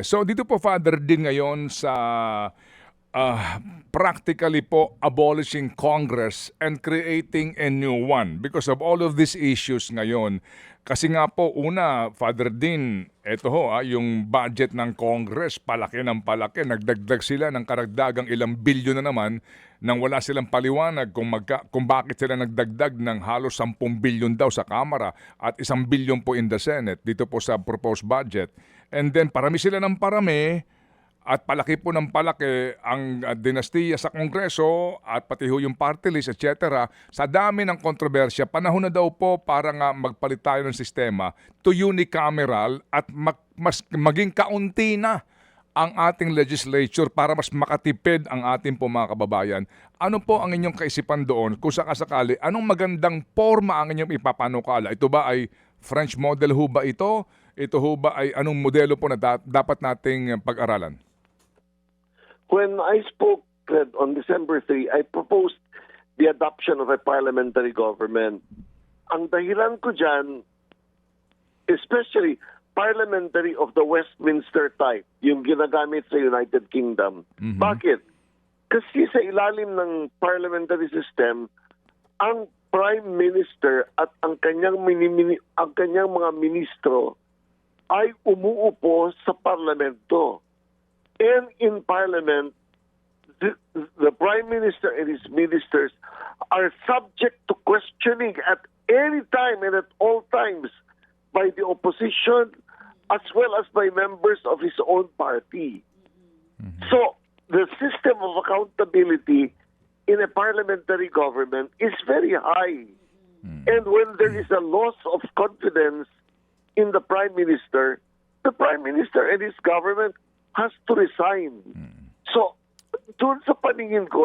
So dito po Father din ngayon sa practically po abolishing Congress and creating a new one because of all of these issues ngayon. Kasi nga po una, Father Din, eto ho yung budget ng Congress, palaki ng palaki. Nagdagdag sila ng karagdagang ilang bilyon na naman nang wala silang paliwanag kung bakit sila nagdagdag ng halos 10 bilyon daw sa Kamara at 1 bilyon po in the Senate dito po sa proposed budget. And then parami sila ng parami at palaki po ng palaki ang dinastiya sa Kongreso at pati ho yung party list, etc. Sa dami ng kontrobersya, panahon na daw po para nga magpalit tayo ng sistema to unicameral at maging kaunti na ang ating legislature para mas makatipid ang ating po mga kababayan. Ano po ang inyong kaisipan doon? Kung sakasakali, anong magandang forma ang inyong ipapanukala? Ito ba ay French model ho ba ito? Ito ho ba ay anong modelo po na dapat nating pag-aralan? When I spoke on December 3, I proposed the adoption of a parliamentary government. Ang dahilan ko dyan, especially parliamentary of the Westminster type, yung ginagamit sa United Kingdom. Mm-hmm. Bakit? Kasi sa ilalim ng parliamentary system, ang Prime Minister at ang kanyang mga ministro ay umuupo sa parlamento. And in Parliament, the Prime Minister and his ministers are subject to questioning at any time and at all times by the opposition as well as by members of his own party. Mm-hmm. So, the system of accountability in a parliamentary government is very high. Mm-hmm. And when there is a loss of confidence in the Prime Minister and his government has to resign. So, doon sa paningin ko,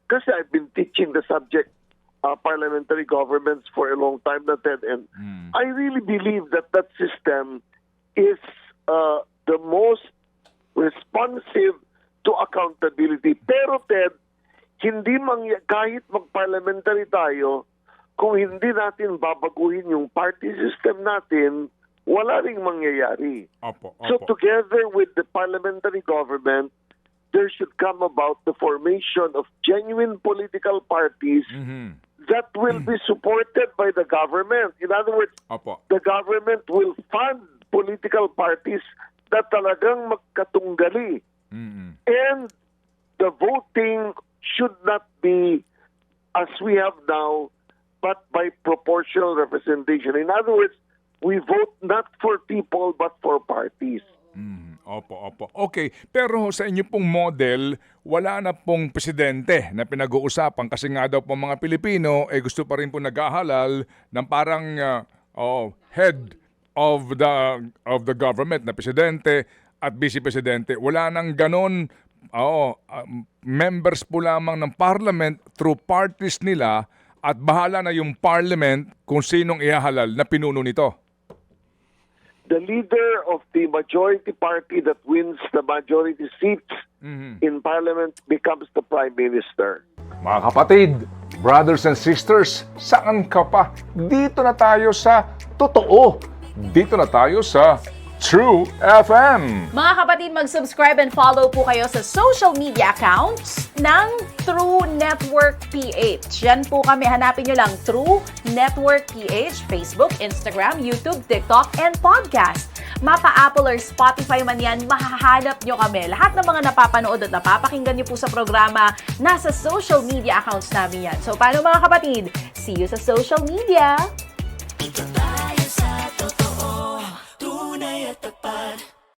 kasi I've been teaching the subject parliamentary governments for a long time na, Ted, and I really believe that system is the most responsive to accountability. Pero, Ted, kahit mag-parliamentary tayo, kung hindi natin babaguhin yung party system natin, wala ring mangyayari. Opo. So together with the parliamentary government, there should come about the formation of genuine political parties that will be supported by the government. In other words, the government will fund political parties na talagang magkatunggali. And the voting should not be as we have now, but by proportional representation. In other words, we vote not for people but for parties. Opo. Okay, pero sa inyo pong model, wala na pong presidente na pinag-uusapan kasi nga daw po mga Pilipino gusto pa rin po naghahalal ng parang head of the government na presidente at vice-presidente. Wala nang ganon. Members po lamang ng parliament through parties nila at bahala na yung parliament kung sinong ihahalal na pinuno nito. The leader of the majority party that wins the majority seats in parliament becomes the prime minister. Mga kapatid, brothers and sisters, saan ka pa? Dito na tayo sa totoo. Dito na tayo sa True FM. Mga kapatid, mag-subscribe and follow po kayo sa social media accounts ng True Network PH. Yan po kami, hanapin nyo lang True Network PH, Facebook, Instagram, YouTube, TikTok, and podcast. Mapa Apple or Spotify man yan, mahahanap nyo kami. Lahat ng mga napapanood at napapakinggan nyo po sa programa, nasa social media accounts namin yan. So, paano mga kapatid? See you sa social media!